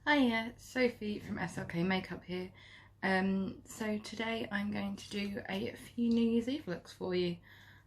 Hiya, Sophie from SLK Makeup here. So today I'm going to do a few New Year's Eve looks for you.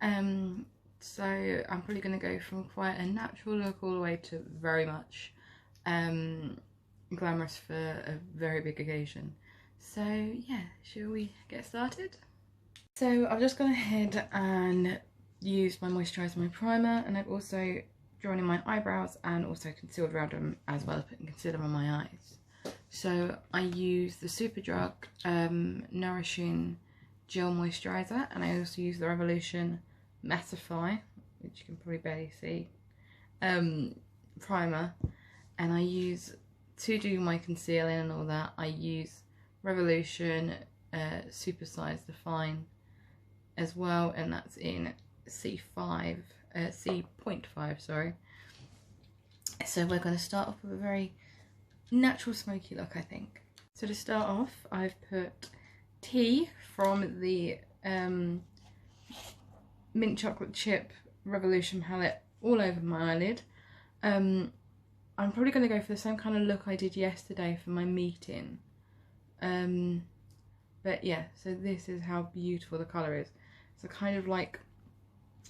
So I'm probably going to go from quite a natural look all the way to very much glamorous for a very big occasion. So yeah, shall we get started? So I've just gone ahead and used my moisturiser, my primer, and I've also drawn in my eyebrows and also concealed around them, as well as putting concealer on my eyes. So I use the Superdrug Nourishing Gel Moisturiser, and I also use the Revolution Mattify, which you can probably barely see, primer. And I use, to do my concealing and all that, I use Revolution Super Size Define as well, and that's in C5. C.5, sorry. So we're going to start off with a very natural smoky look, I think. So to start off, I've put tea from the mint chocolate chip Revolution palette all over my eyelid. I'm probably going to go for the same kind of look I did yesterday for my meeting. But yeah, so this is how beautiful the colour is. It's a kind of like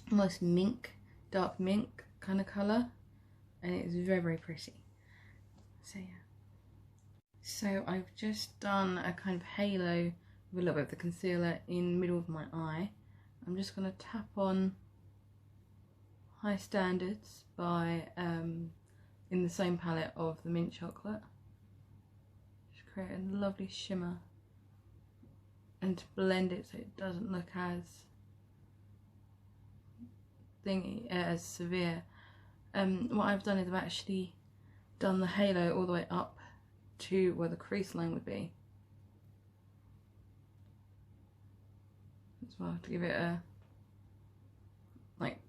almost mink, dark mink kind of colour, and it's very, very pretty. So yeah. So I've just done a kind of halo with a little bit of the concealer in the middle of my eye. I'm just going to tap on High Standards by in the same palette of the mint chocolate. Just create a lovely shimmer and to blend it so it doesn't look as thingy, as severe. What I've done is I've actually done the halo all the way up to where the crease line would be as well, to give it a like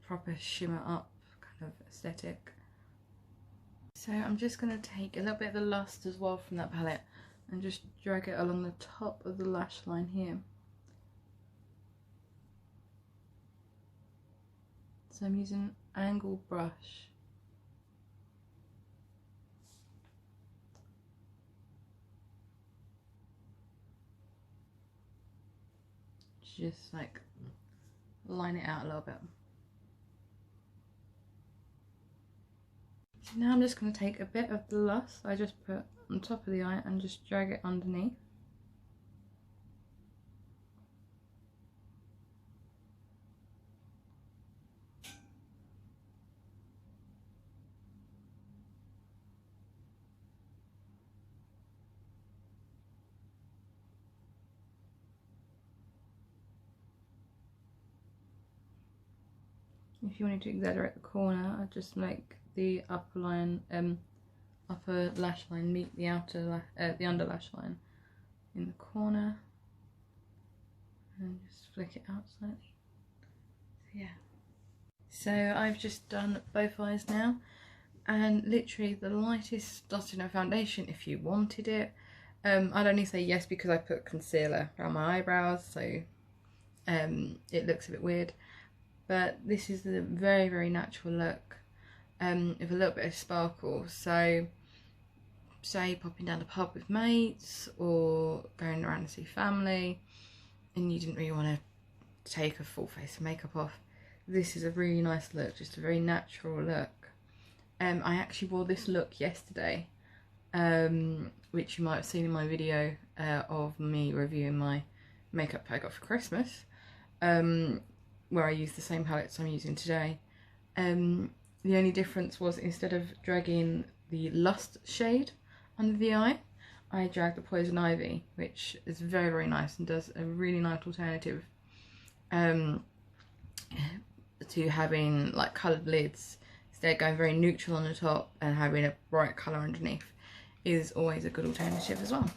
proper shimmer up kind of aesthetic. So I'm just going to take a little bit of the Lust as well from that palette and just drag it along the top of the lash line here. So I'm using an angled brush. Just like line it out a little bit. So now I'm just going to take a bit of the Lust I just put on top of the eye and just drag it underneath. If you wanted to exaggerate the corner, I'd just make the upper line, upper lash line meet the the under lash line in the corner, and just flick it out slightly. So yeah. So I've just done both eyes now, and literally the lightest dotting of foundation if you wanted it. I'd only say yes because I put concealer around my eyebrows, so it looks a bit weird. But this is a very, very natural look with a little bit of sparkle. So say popping down the pub with mates or going around to see family and you didn't really want to take a full face of makeup off, this is a really nice look, just a very natural look. I actually wore this look yesterday, which you might have seen in my video of me reviewing my makeup I got for Christmas, where I used the same palettes I'm using today. The only difference was instead of dragging the Lust shade under the eye, I dragged the Poison Ivy, which is very, very nice and does a really nice alternative to having like coloured lids. Instead of going very neutral on the top and having a bright colour underneath is always a good alternative as well.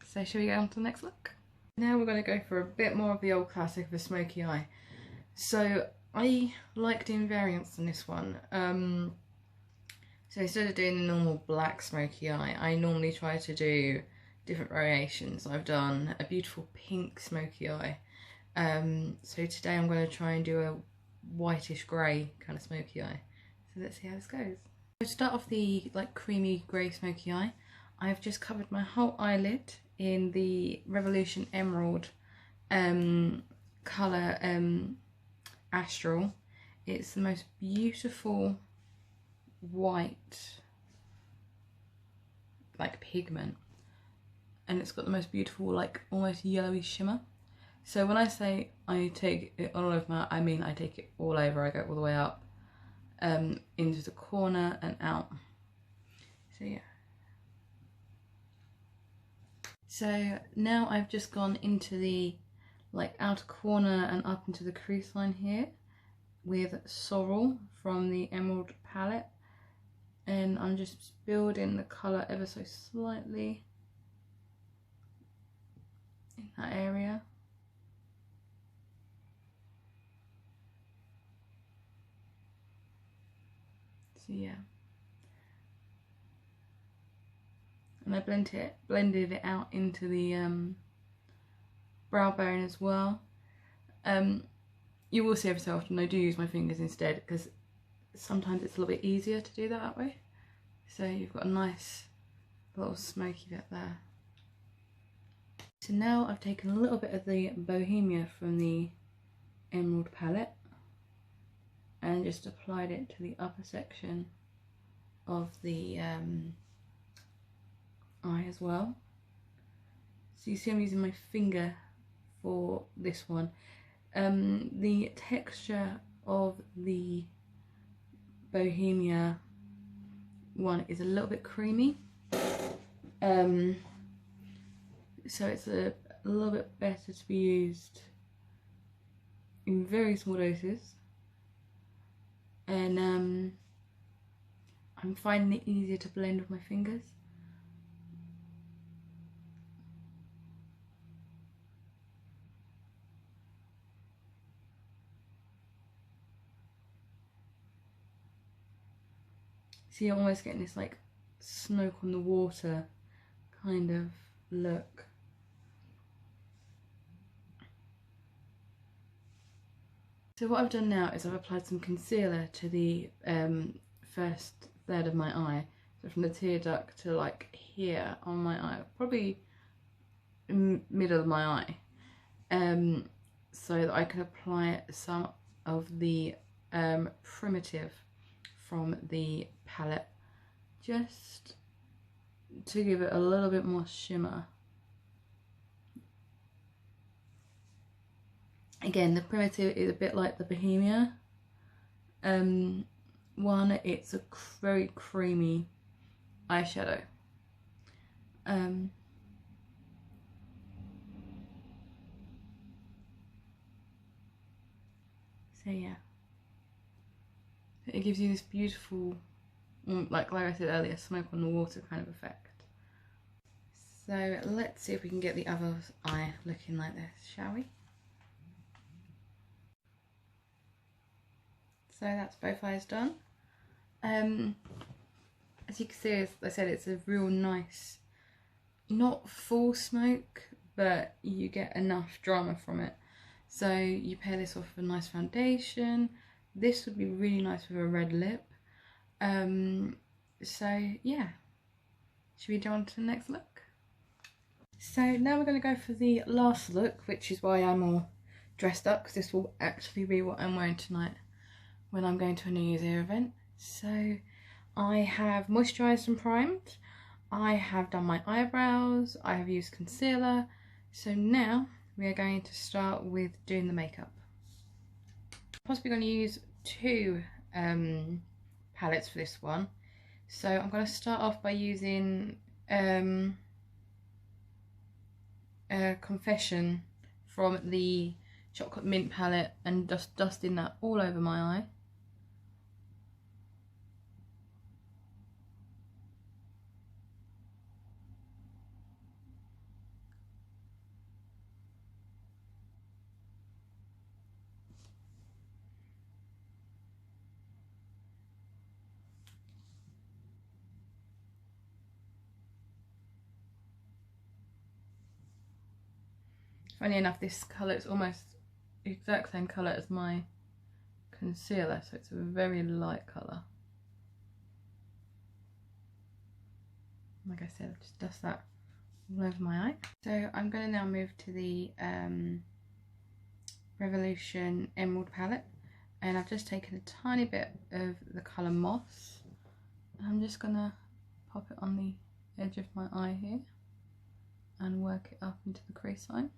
So shall we go on to the next look? Now we're going to go for a bit more of the old classic of a smoky eye. So I like doing variants on this one. So instead of doing the normal black smoky eye, I normally try to do different variations. I've done a beautiful pink smoky eye. So today I'm going to try and do a whitish grey kind of smoky eye. So let's see how this goes. To start off the like creamy grey smoky eye, I've just covered my whole eyelid in the Revolution Emerald colour Astral. It's the most beautiful white like pigment, and it's got the most beautiful like almost yellowy shimmer. So when I say I take it all over my, I mean I take it all over. I go all the way up into the corner and out. So yeah. So now I've just gone into the like outer corner and up into the crease line here with Sorrel from the Emerald palette, and I'm just building the colour ever so slightly in that area. So yeah, and I blended it out into the brow bone as well. You will see every so often I do use my fingers instead, because sometimes it's a little bit easier to do that way. So you've got a nice little smoky bit there. So now I've taken a little bit of the Bohemia from the Emerald palette and just applied it to the upper section of the eye as well. So you see I'm using my finger for this one. The texture of the Bohemia one is a little bit creamy, so it's a little bit better to be used in very small doses, and I'm finding it easier to blend with my fingers. See, I'm almost getting this like smoke on the water kind of look. So what I've done now is I've applied some concealer to the first third of my eye. So from the tear duct to like here on my eye, probably middle of my eye, so that I can apply some of the Primitive from the palette, just to give it a little bit more shimmer. Again, the Primitive is a bit like the Bohemia one. It's a very creamy eyeshadow. So yeah, it gives you this beautiful, like I said earlier, smoke on the water kind of effect. So let's see if we can get the other eye looking like this, shall we? So that's both eyes done. As you can see, as I said, it's a real nice, not full smoke, but you get enough drama from it. So you pair this off with a nice foundation. This would be really nice with a red lip. So yeah, should we go on to the next look? So now we're going to go for the last look, which is why I'm all dressed up, because this will actually be what I'm wearing tonight when I'm going to a New Year's Eve event. So I have moisturised and primed, I have done my eyebrows, I have used concealer. So now we are going to start with doing the makeup. I'm possibly going to use two palettes for this one. So I'm going to start off by using Confession from the Chocolate Mint palette and just dusting that all over my eye. Funny enough, this colour is almost the exact same colour as my concealer, so it's a very light colour. like I said, I'll just dust that all over my eye. So I'm going to now move to the Revolution Emerald palette, and I've just taken a tiny bit of the colour Moss, and I'm just going to pop it on the edge of my eye here and work it up into the crease line.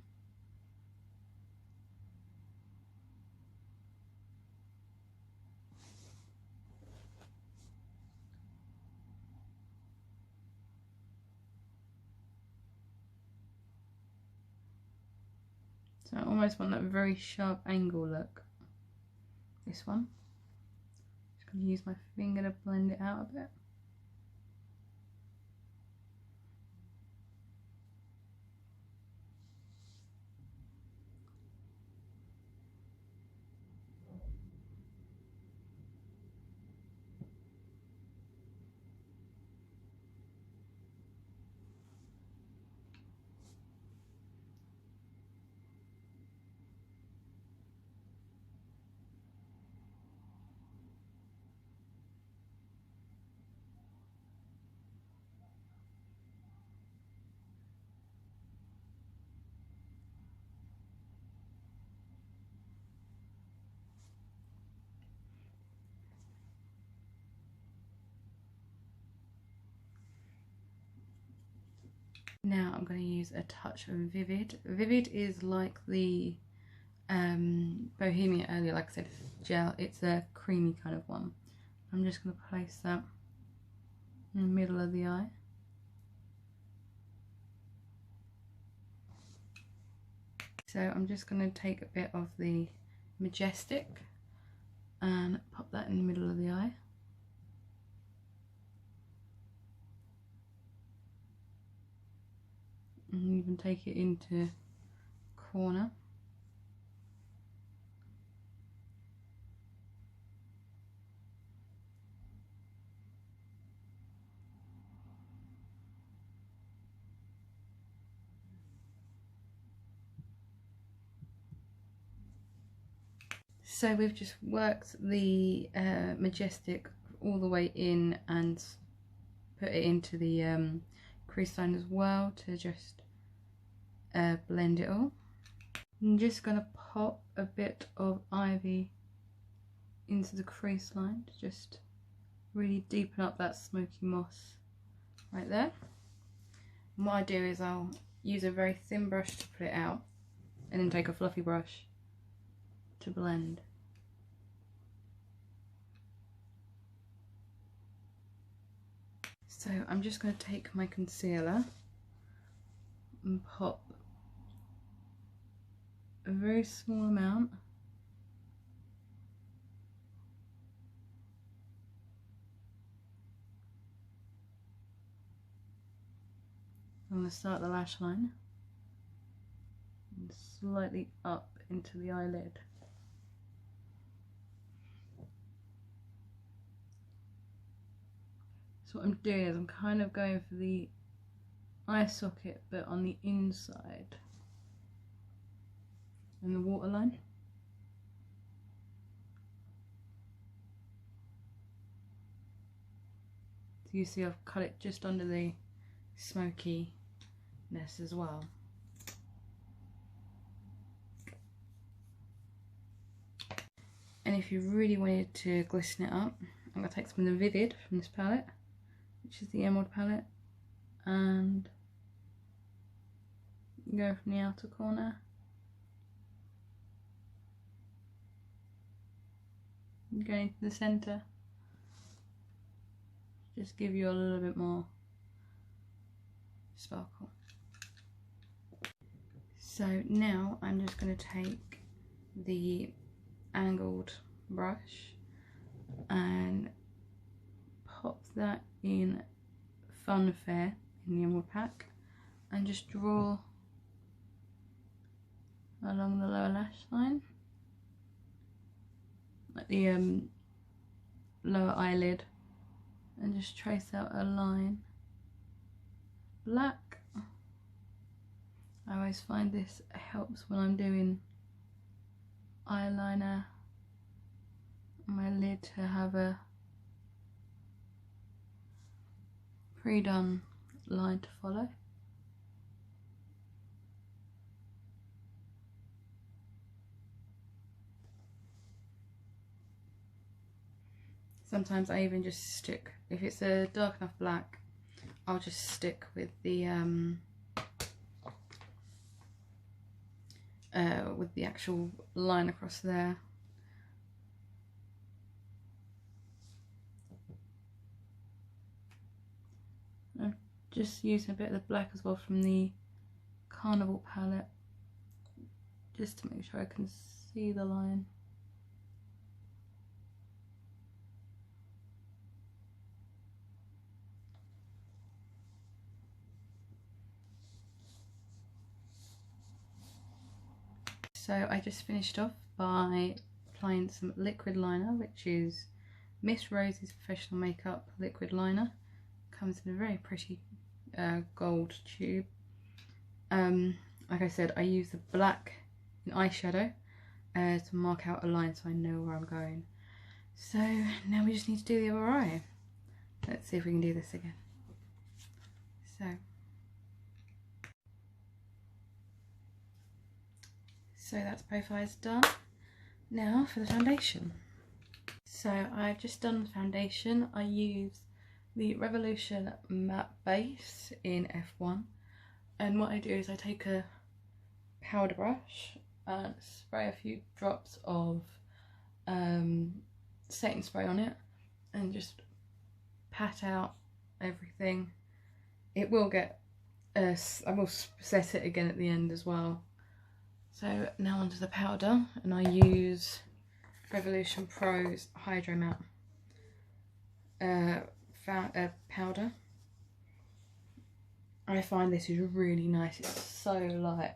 So I almost want that very sharp angle look. This one. Just going to use my finger to blend it out a bit. Now I'm going to use a touch of Vivid. Vivid is like the Bohemia earlier, like I said, gel. It's a creamy kind of one. I'm just going to place that in the middle of the eye. So I'm just going to take a bit of the Majestic and pop that in the middle of the eye. And even take it into corner. So we've just worked the Majestic all the way in and put it into the crease line as well to just blend it all. I'm just going to pop a bit of Ivy into the crease line to just really deepen up that smoky moss right there. And what I do is I'll use a very thin brush to put it out and then take a fluffy brush to blend. So I'm just going to take my concealer and pop a very small amount on the start of the lash line and slightly up into the eyelid. So what I'm doing is I'm kind of going for the eye socket but on the inside and the waterline. So you see I've cut it just under the smokiness as well. And if you really wanted to glisten it up, I'm going to take some of the Vivid from this palette, which is the Emerald palette, and go from the outer corner. Go into the centre. Just give you a little bit more sparkle. So now I'm just going to take the angled brush and pop that in Funfair in the Emerald pack and just draw along the lower lash line, like the lower eyelid, and just trace out a line. Black. I always find this helps when I'm doing eyeliner on my lid to have a pre-done line to follow. Sometimes I even just stick, if it's a dark enough black, I'll just stick with the actual line across there. I'm just using a bit of the black as well from the Carnival palette, just to make sure I can see the line. So I just finished off by applying some liquid liner, which is Miss Rose's Professional Makeup liquid liner. Comes in a very pretty gold tube. Like I said, I use the black in eyeshadow to mark out a line so I know where I'm going. So now we just need to do the other eye. Let's see if we can do this again. So that's both eyes done. Now for the foundation. So I've just done the foundation. I use the Revolution matte base in F1, and what I do is I take a powder brush and spray a few drops of setting spray on it and just pat out everything. It will get I will set it again at the end as well. So now onto the powder, and I use Revolution Pro's Hydro Matte powder. I find this is really nice, it's so light.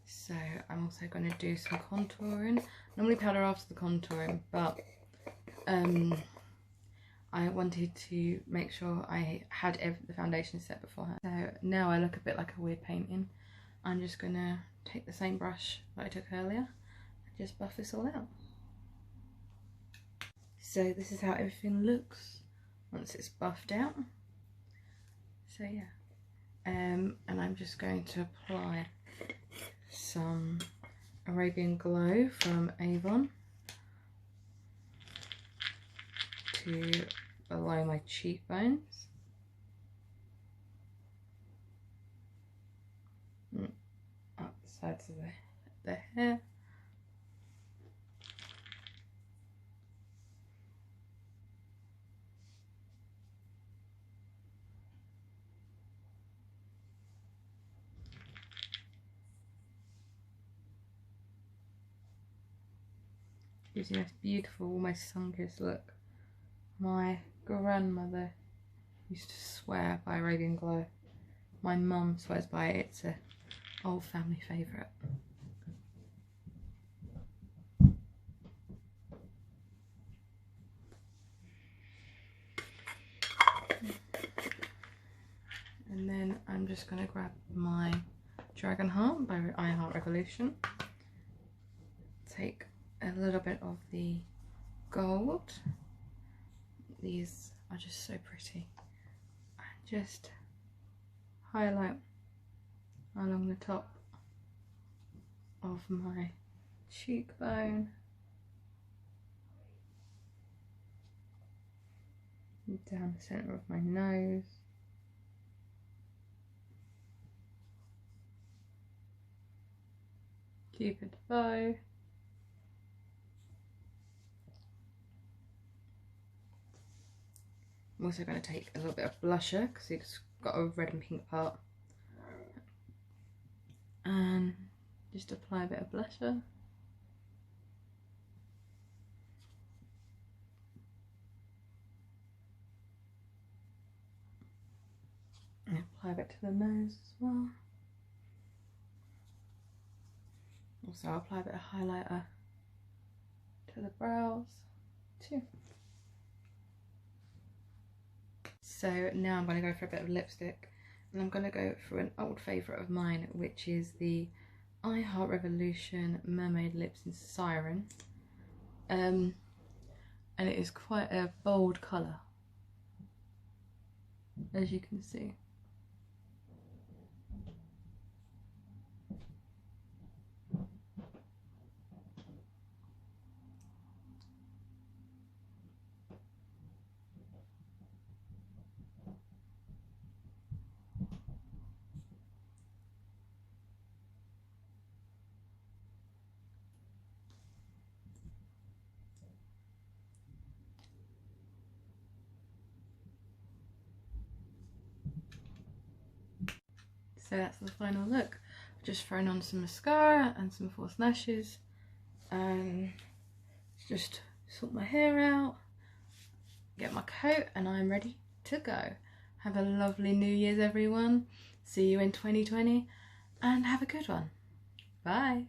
So I'm also going to do some contouring. Normally powder after the contouring, but I wanted to make sure I had the foundation set beforehand. So now I look a bit like a weird painting. I'm just going to take the same brush that I took earlier and just buff this all out. So this is how everything looks once it's buffed out. So yeah, and I'm just going to apply some Arabian Glow from Avon to below my cheekbones. Up the sides of the hair. Gives you this beautiful, almost sun-kissed look. My grandmother used to swear by Arabian Glow. My mum swears by it. It's an old family favourite. And then I'm just going to grab my Dragon Heart by I Heart Revolution. Take a little bit of the gold. These are just so pretty. And just highlight along the top of my cheekbone. And down the centre of my nose. Cupid's bow. I'm also going to take a little bit of blusher because it's got a red and pink part, and just apply a bit of blusher. And apply a bit to the nose as well. Also I'll apply a bit of highlighter to the brows too. So now I'm going to go for a bit of lipstick, and I'm going to go for an old favourite of mine, which is the I Heart Revolution Mermaid Lips in Siren. And it is quite a bold colour, as you can see. So that's the final look. I've just thrown on some mascara and some false lashes, and just sort my hair out, get my coat, and I'm ready to go. Have a lovely New Year's, everyone. See you in 2020, and have a good one. Bye.